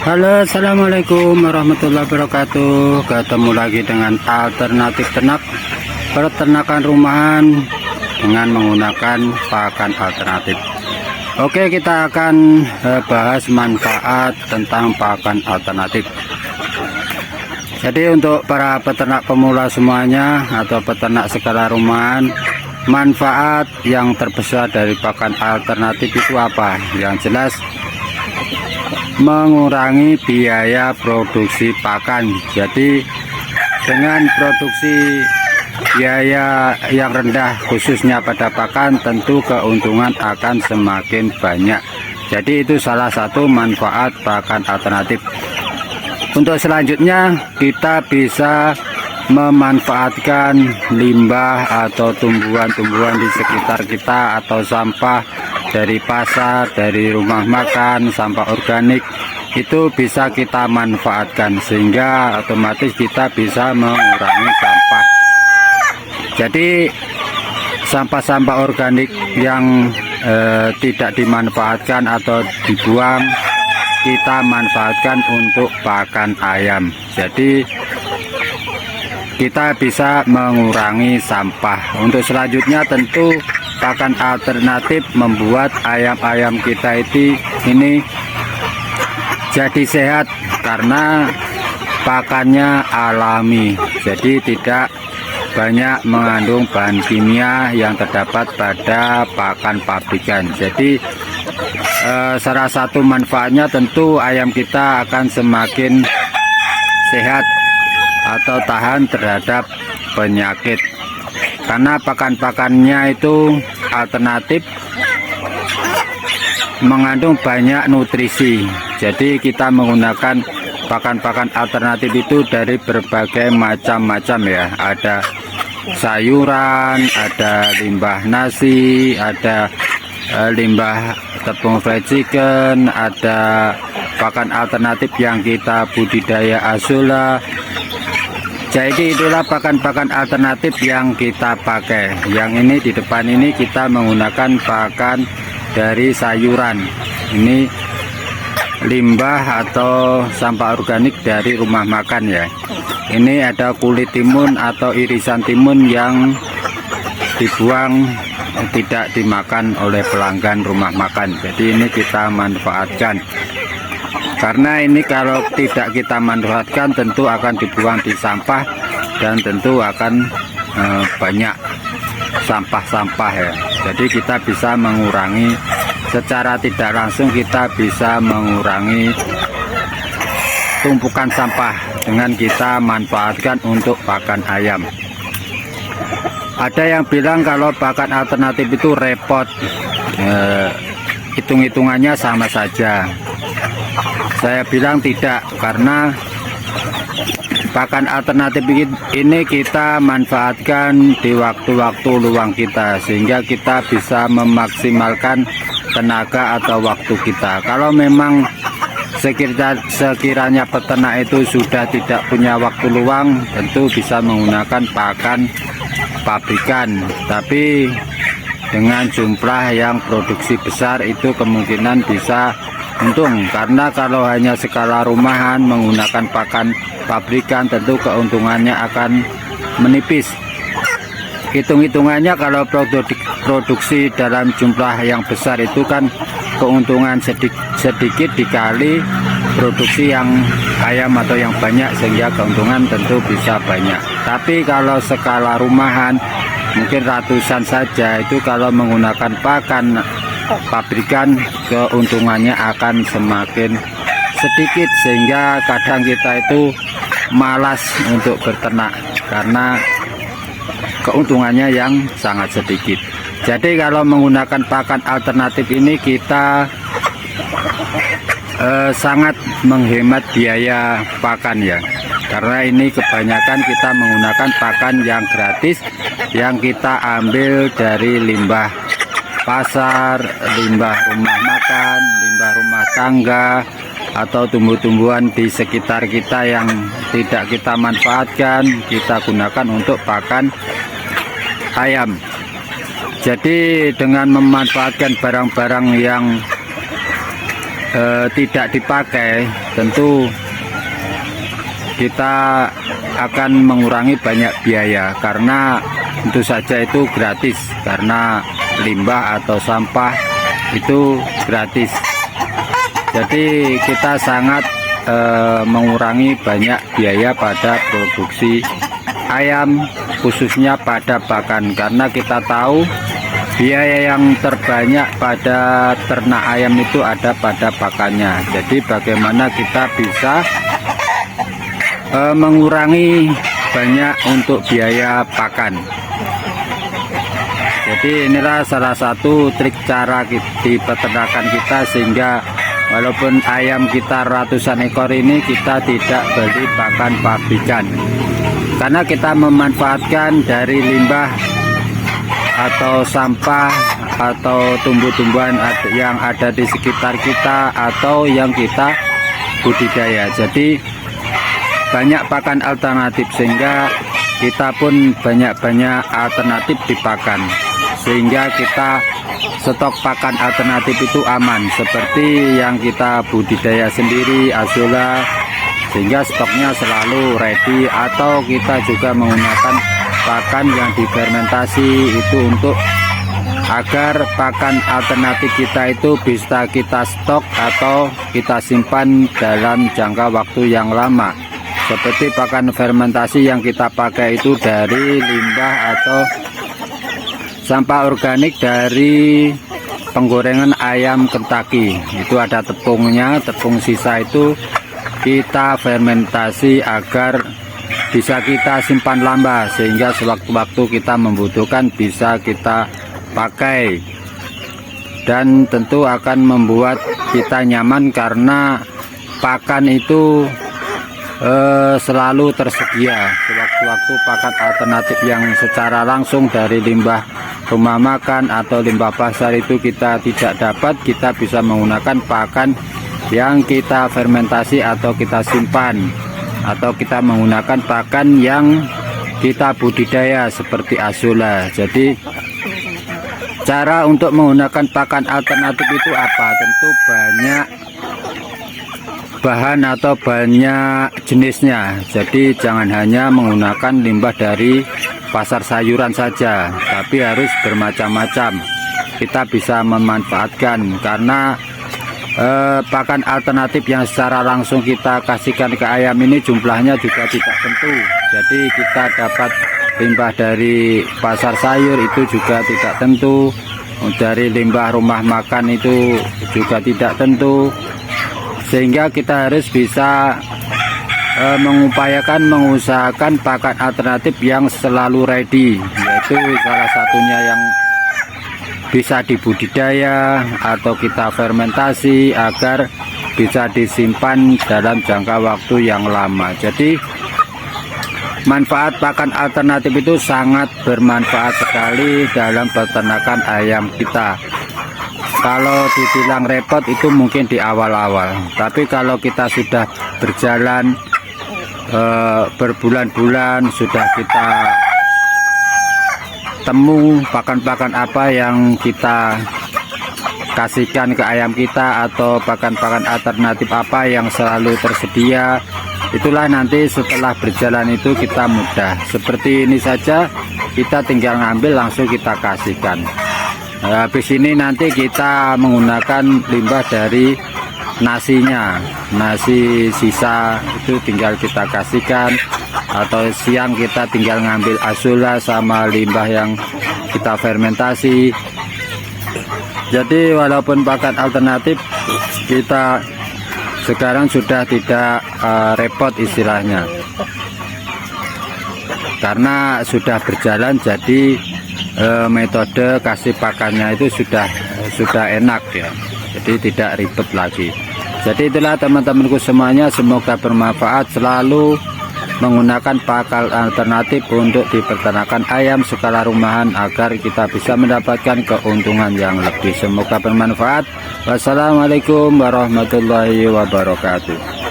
Halo, assalamualaikum warahmatullahi wabarakatuh. Ketemu lagi dengan alternatif ternak peternakan rumahan dengan menggunakan pakan alternatif. Oke, kita akan bahas manfaat tentang pakan alternatif. Jadi untuk para peternak pemula semuanya atau peternak skala rumahan, manfaat yang terbesar dari pakan alternatif itu apa? Yang jelas mengurangi biaya produksi pakan. Jadi dengan produksi biaya yang rendah khususnya pada pakan, tentu keuntungan akan semakin banyak. Jadi itu salah satu manfaat pakan alternatif. Untuk selanjutnya kita bisa memanfaatkan limbah atau tumbuhan-tumbuhan di sekitar kita atau sampah dari pasar, dari rumah makan, sampah organik, itu bisa kita manfaatkan sehingga otomatis kita bisa mengurangi sampah. Jadi sampah-sampah organik yang tidak dimanfaatkan atau dibuang, kita manfaatkan untuk pakan ayam. Jadi kita bisa mengurangi sampah. Untuk selanjutnya tentu pakan alternatif membuat ayam-ayam kita ini jadi sehat karena pakannya alami, jadi tidak banyak mengandung bahan kimia yang terdapat pada pakan pabrikan. Jadi salah satu manfaatnya tentu ayam kita akan semakin sehat atau tahan terhadap penyakit. Karena pakan-pakannya itu alternatif mengandung banyak nutrisi. Jadi kita menggunakan pakan-pakan alternatif itu dari berbagai macam-macam ya. Ada sayuran, ada limbah nasi, ada limbah tepung fried chicken, ada pakan alternatif yang kita budidaya azula. Jadi itulah pakan-pakan alternatif yang kita pakai. Yang ini di depan ini kita menggunakan pakan dari sayuran. Ini limbah atau sampah organik dari rumah makan ya. Ini ada kulit timun atau irisan timun yang dibuang, tidak dimakan oleh pelanggan rumah makan. Jadi ini kita manfaatkan. Karena ini kalau tidak kita manfaatkan tentu akan dibuang di sampah dan tentu akan banyak sampah-sampah ya. Jadi kita bisa mengurangi secara tidak langsung, kita bisa mengurangi tumpukan sampah dengan kita manfaatkan untuk pakan ayam. Ada yang bilang kalau pakan alternatif itu repot, hitung-hitungannya sama saja. Saya bilang tidak, karena pakan alternatif ini kita manfaatkan di waktu-waktu luang kita sehingga kita bisa memaksimalkan tenaga atau waktu kita. Kalau memang sekiranya peternak itu sudah tidak punya waktu luang, tentu bisa menggunakan pakan pabrikan, tapi dengan jumlah yang produksi besar itu kemungkinan bisa untung. Karena kalau hanya skala rumahan menggunakan pakan pabrikan, tentu keuntungannya akan menipis. Hitung-hitungannya kalau produksi dalam jumlah yang besar itu kan keuntungan sedikit dikali produksi yang ayam atau yang banyak, sehingga keuntungan tentu bisa banyak. Tapi kalau skala rumahan mungkin ratusan saja, itu kalau menggunakan pakan pabrikan keuntungannya akan semakin sedikit, sehingga kadang kita itu malas untuk berternak karena keuntungannya yang sangat sedikit. Jadi kalau menggunakan pakan alternatif ini kita sangat menghemat biaya pakan ya, karena ini kebanyakan kita menggunakan pakan yang gratis yang kita ambil dari limbah pasar, limbah rumah makan, limbah rumah tangga, atau tumbuh-tumbuhan di sekitar kita yang tidak kita manfaatkan, kita gunakan untuk pakan ayam. Jadi dengan memanfaatkan barang-barang yang tidak dipakai, tentu kita akan mengurangi banyak biaya, karena tentu saja itu gratis, karena limbah atau sampah itu gratis. Jadi kita sangat mengurangi banyak biaya pada produksi ayam, khususnya pada pakan, karena kita tahu biaya yang terbanyak pada ternak ayam itu ada pada pakannya. Jadi bagaimana kita bisa mengurangi banyak untuk biaya pakan. Jadi inilah salah satu trik cara di peternakan kita, sehingga walaupun ayam kita ratusan ekor ini kita tidak beli pakan pabrikan, karena kita memanfaatkan dari limbah atau sampah atau tumbuh-tumbuhan yang ada di sekitar kita atau yang kita budidaya. Jadi banyak pakan alternatif, sehingga kita pun banyak-banyak alternatif di pakan, sehingga kita stok pakan alternatif itu aman, seperti yang kita budidaya sendiri, Azula, sehingga stoknya selalu ready. Atau kita juga menggunakan pakan yang difermentasi itu untuk agar pakan alternatif kita itu bisa kita stok atau kita simpan dalam jangka waktu yang lama. Seperti pakan fermentasi yang kita pakai itu dari limbah atau sampah organik dari penggorengan ayam Kentucky. Itu ada tepungnya, tepung sisa itu kita fermentasi agar bisa kita simpan lama, sehingga sewaktu-waktu kita membutuhkan bisa kita pakai, dan tentu akan membuat kita nyaman karena pakan itu selalu tersedia. Sewaktu-waktu pakan alternatif yang secara langsung dari limbah rumah makan atau limbah pasar itu kita tidak dapat, kita bisa menggunakan pakan yang kita fermentasi atau kita simpan, atau kita menggunakan pakan yang kita budidaya seperti Azula. Jadi cara untuk menggunakan pakan alternatif itu apa? Tentu banyak bahan atau banyak jenisnya. Jadi jangan hanya menggunakan limbah dari pasar sayuran saja, tapi harus bermacam-macam. Kita bisa memanfaatkan, karena pakan alternatif yang secara langsung kita kasihkan ke ayam ini jumlahnya juga tidak tentu. Jadi kita dapat limbah dari pasar sayur itu juga tidak tentu, dari limbah rumah makan itu juga tidak tentu, sehingga kita harus bisa mengusahakan pakan alternatif yang selalu ready, yaitu salah satunya yang bisa dibudidaya atau kita fermentasi agar bisa disimpan dalam jangka waktu yang lama. Jadi manfaat pakan alternatif itu sangat bermanfaat sekali dalam peternakan ayam kita. Kalau dibilang repot itu mungkin di awal-awal, tapi kalau kita sudah berjalan berbulan-bulan, sudah kita temu pakan-pakan apa yang kita kasihkan ke ayam kita, atau pakan-pakan alternatif apa yang selalu tersedia, itulah nanti setelah berjalan itu kita mudah. Seperti ini saja, kita tinggal ngambil langsung kita kasihkan. Habis ini nanti kita menggunakan limbah dari nasinya, nasi sisa itu tinggal kita kasihkan, atau siang kita tinggal ngambil Azula sama limbah yang kita fermentasi. Jadi walaupun pakan alternatif kita sekarang sudah tidak repot istilahnya, karena sudah berjalan. Jadi metode kasih pakannya itu sudah enak ya, jadi tidak ribet lagi. Jadi itulah teman-temanku semuanya, semoga bermanfaat. Selalu menggunakan pakan alternatif untuk di peternakan ayam skala rumahan agar kita bisa mendapatkan keuntungan yang lebih. Semoga bermanfaat. Wassalamualaikum warahmatullahi wabarakatuh.